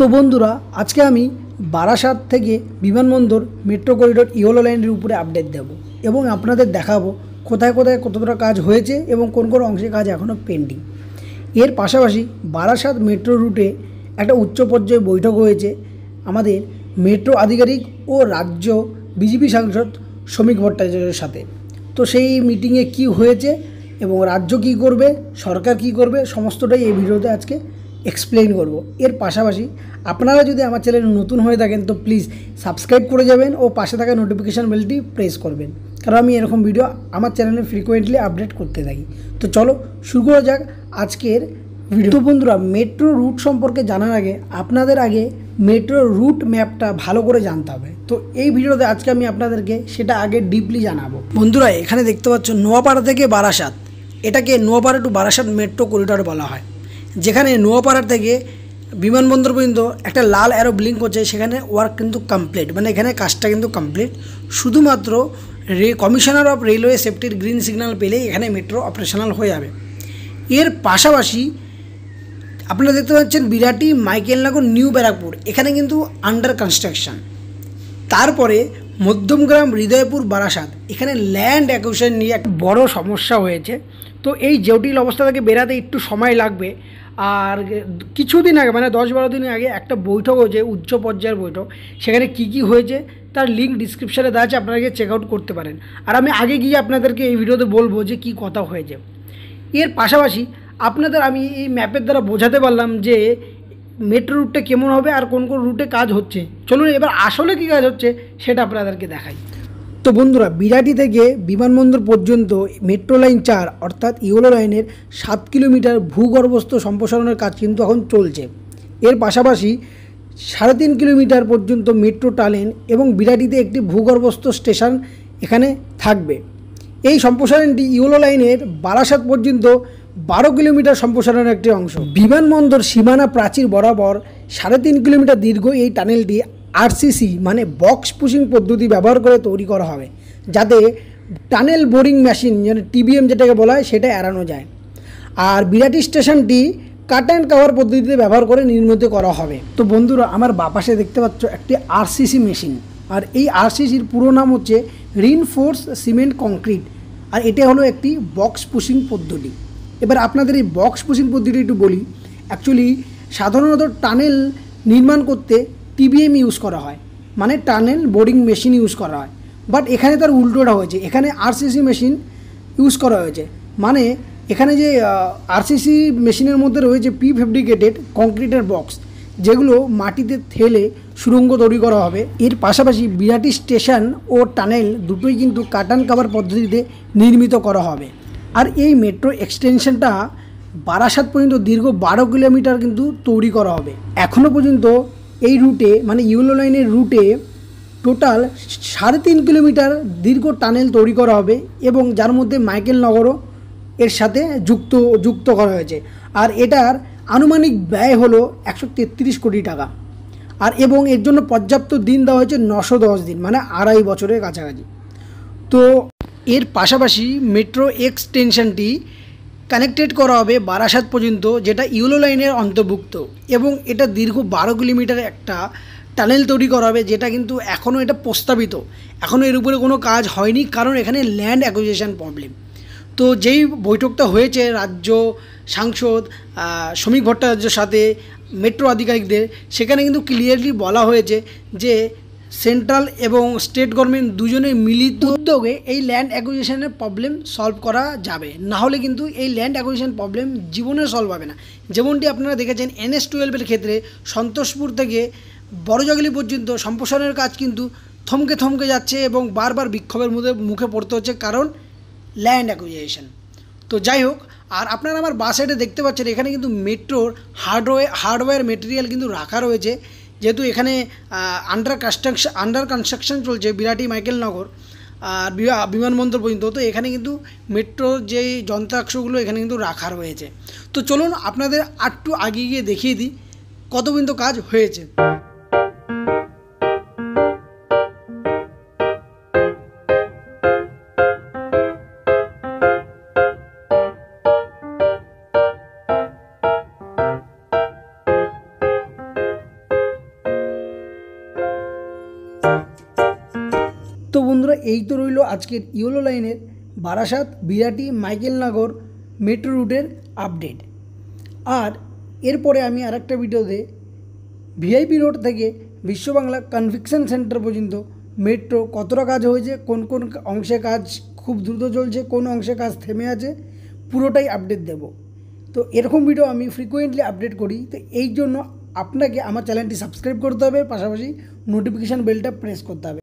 তো বন্ধুরা, আজকে আমি বারাসাত থেকে বিমানবন্দর মেট্রো করিডোর ইয়েলো লাইনের উপরে আপডেট দেব এবং আপনাদের দেখাবো কোথায় কোথায় কতটা কাজ হয়েছে এবং কোন কোন অংশে কাজ এখনও পেন্ডিং। এর পাশাপাশি বারাসাত মেট্রো রুটে একটা উচ্চ পর্যায়ে বৈঠক হয়েছে আমাদের মেট্রো আধিকারিক ও রাজ্য বিজেপি সাংসদ শ্রমিক ভট্টাচার্যের সাথে। তো সেই মিটিংয়ে কি হয়েছে এবং রাজ্য কি করবে, সরকার কি করবে, সমস্তটাই এই ভিডিওতে আজকে এক্সপ্লেইন করব। এর পাশাপাশি আপনারা যদি আমার চ্যানেলে নতুন হয়ে থাকেন তো প্লিজ সাবস্ক্রাইব করে যাবেন ও পাশে থাকা নোটিফিকেশান বেলটি প্রেস করবেন, কারণ আমি এরকম ভিডিও আমার চ্যানেলে ফ্রিকোয়েন্টলি আপডেট করতে থাকি। তো চলো শুরু করা যাক আজকের ভিডিও। তো বন্ধুরা, মেট্রো রুট সম্পর্কে জানার আগে আপনাদের আগে মেট্রো রুট ম্যাপটা ভালো করে জানতে হবে। তো এই ভিডিওতে আজকে আমি আপনাদেরকে সেটা আগে ডিপলি জানাবো। বন্ধুরা, এখানে দেখতে পাচ্ছ নোয়াপাড়া থেকে বারাসাত, এটাকে Noapara to Barasat metro corridor বলা হয়, যেখানে নোয়াপাড়া থেকে বিমানবন্দর পর্যন্ত একটা লাল অ্যারো ব্লিঙ্ক করছে, সেখানে ওয়ার্ক কিন্তু কমপ্লিট, মানে এখানে কাজটা কিন্তু কমপ্লিট। শুধুমাত্র কমিশনার অফ রেলওয়ে সেফটির গ্রিন সিগন্যাল পেলেই এখানে মেট্রো অপারেশনাল হয়ে যাবে। এর পাশাপাশি আপনারা দেখতে পাচ্ছেন বিরাটি, মাইকেলনগর, নিউ ব্যারাকপুর এখানে কিন্তু আন্ডার কনস্ট্রাকশন। তারপরে মধ্যমগ্রাম, হৃদয়পুর, বারাসাত এখানে ল্যান্ড অ্যাকুইজিশন নিয়ে একটা বড় সমস্যা হয়েছে। তো এই জটিল অবস্থা থেকে বেরাতে একটু সময় লাগবে। আর কিছুদিন আগে, মানে 10-12 দিন আগে একটা বৈঠক হয়েছে, উচ্চ পর্যায়ের বৈঠক। সেখানে কি হয়েছে তার লিঙ্ক ডিসক্রিপশানে দেওয়া আছে, আপনারা গিয়ে চেক আউট করতে পারেন। আর আমি আগে গিয়ে আপনাদেরকে এই ভিডিওতে বলবো যে কী কথা হয়েছে। এর পাশাপাশি আপনাদের আমি এই ম্যাপের দ্বারা বোঝাতে পারলাম যে মেট্রো রুটটা কেমন হবে আর কোন কোন রুটে কাজ হচ্ছে। চলুন এবার আসলে কী কাজ হচ্ছে সেটা আপনাদেরকে দেখাই। তো বন্ধুরা, বিরাটি থেকে বিমানবন্দর পর্যন্ত মেট্রো লাইন 4 অর্থাৎ ইয়েলো লাইনের 7 কিলোমিটার ভূগর্ভস্থ সম্প্রসারণের কাজ কিন্তু এখন চলছে। এর পাশাপাশি 3.5 কিলোমিটার পর্যন্ত মেট্রো টানেল এবং বিরাটিতে একটি ভূগর্ভস্থ স্টেশন এখানে থাকবে। এই সম্প্রসারণটি ইয়েলো লাইনের বারাসাত পর্যন্ত 12 কিলোমিটার সম্প্রসারণের একটি অংশ। বিমানবন্দর সীমানা প্রাচীর বরাবর 3.5 কিলোমিটার দীর্ঘ এই টানেলটি আরসিসি মানে বক্স পুশিং পদ্ধতি ব্যবহার করে তৈরি করা হবে, যাতে টানেল বোরিং মেশিন মানে টিবিএম যেটাকে বলা হয় সেটা এড়ানো যায়। আর বিরাটি স্টেশনটি কাট অ্যান্ড কাভার পদ্ধতিতে ব্যবহার করে নির্মিত করা হবে। তো বন্ধুরা, আমার বাপাশে দেখতে পাচ্ছ একটি আরসিসি মেশিন, আর এই আরসিসির পুরো নাম হচ্ছে রিনফোর্স সিমেন্ট কংক্রিট, আর এটা হলো একটি বক্স পুশিং পদ্ধতি। এবার আপনাদের এই বক্স পুশিং পদ্ধতি একটু বলি। অ্যাকচুয়ালি সাধারণত টানেল নির্মাণ করতে টিবিএম ইউজ করা হয়, মানে টানেল বোরিং মেশিন ইউজ করা হয়। বাট এখানে তার উল্টোটা হয়েছে, এখানে আরসিসি মেশিন ইউজ করা হয়েছে। মানে এখানে যে আরসিসি মেশিনের মধ্যে রয়েছে প্রি ফেব্রিকেটেড কংক্রিটের বক্স, যেগুলো মাটিতে ঠেলে সুড়ঙ্গ তৈরি করা হবে। এর পাশাপাশি বিরাটি স্টেশন ও টানেল দুটোই কিন্তু কাট অ্যান্ড কাভার পদ্ধতিতে নির্মিত করা হবে। আর এই মেট্রো এক্সটেনশনটা বারাসাত পর্যন্ত দীর্ঘ 12 কিলোমিটার কিন্তু তৈরি করা হবে। এখনও পর্যন্ত এই রুটে মানে ইয়েলো লাইনের রুটে টোটাল 3.5 কিলোমিটার দীর্ঘ টানেল তৈরি করা হবে, এবং যার মধ্যে মাইকেলনগরও এর সাথে যুক্ত করা হয়েছে। আর এটার আনুমানিক ব্যয় হলো 133 কোটি টাকা। আর এবং এর জন্য পর্যাপ্ত দিন দেওয়া হয়েছে 910 দিন, মানে 2.5 বছরের কাছাকাছি। তো এর পাশাপাশি মেট্রো এক্সটেনশনটি কানেক্টেড করা হবে বারাসাত পর্যন্ত, যেটা ইয়েলো লাইনের অন্তর্ভুক্ত, এবং এটা দীর্ঘ 12 কিলোমিটার একটা টানেল তৈরি করা হবে, যেটা কিন্তু এখনও এটা প্রস্তাবিত, এখনও এর উপরে কোনো কাজ হয়নি, কারণ এখানে ল্যান্ড অ্যাকুইজিশন প্রবলেম। তো যেই বৈঠকটা হয়েছে রাজ্য সাংসদ শ্রমিক ভট্টাচার্যের সাথে মেট্রো আধিকারিকদের, সেখানে কিন্তু ক্লিয়ারলি বলা হয়েছে যে সেন্ট্রাল এবং স্টেট গভর্নমেন্ট দুজনের মিলিত উদ্যোগে এই ল্যান্ড অ্যাকুইজিশনের প্রবলেম সলভ করা যাবে। না হলে কিন্তু এই ল্যান্ড অ্যাকুইজিশন প্রবলেম জীবনে সলভ হবে না। যেমনটি আপনারা দেখেছেন NH-12 ক্ষেত্রে সন্তোষপুর থেকে বড়জগলি পর্যন্ত সম্প্রসারণের কাজ কিন্তু থমকে যাচ্ছে এবং বারবার বিক্ষোভের মুখে পড়তে হচ্ছে, কারণ ল্যান্ড অ্যাকুইজিশন। তো যাই হোক, আর আপনারা আমার বাস সাইডে দেখতে পাচ্ছেন এখানে কিন্তু মেট্রোর হার্ডওয়্যার মেটেরিয়াল কিন্তু রাখা রয়েছে, যেহেতু এখানে আন্ডার কনস্ট্রাকশন চলছে বিরাটি, মাইকেলনগর আর বিমানবন্দর পর্যন্ত। তো এখানে কিন্তু মেট্রোর যেই যন্ত্রাংশগুলো এখানে কিন্তু রাখা রয়েছে। তো চলুন আপনাদের আরেকটু আগে গিয়ে দেখিয়ে দিই কত পর্যন্ত কাজ হয়েছে। তো বন্ধুরা, এই তো রইল আজকের ইয়েলো লাইনের বারাসাত বিরাটি মাইকেলনগর মেট্রো রুটের আপডেট। আর এরপরে আমি আরেকটা ভিডিওতে ভিআইপি রোড থেকে বিশ্ববাংলা কনভেনশন সেন্টার পর্যন্ত মেট্রো কতটা কাজ হয়েছে, কোন কোন অংশে কাজ খুব দ্রুত চলছে, কোন অংশে কাজ থেমে আছে, পুরোটাই আপডেট দেব। তো এরকম ভিডিও আমি ফ্রিকোয়েন্টলি আপডেট করি। তো এই জন্য আপনাকে আমার চ্যানেলটি সাবস্ক্রাইব করতে হবে, পাশাপাশি নোটিফিকেশান বেলটা প্রেস করতে হবে।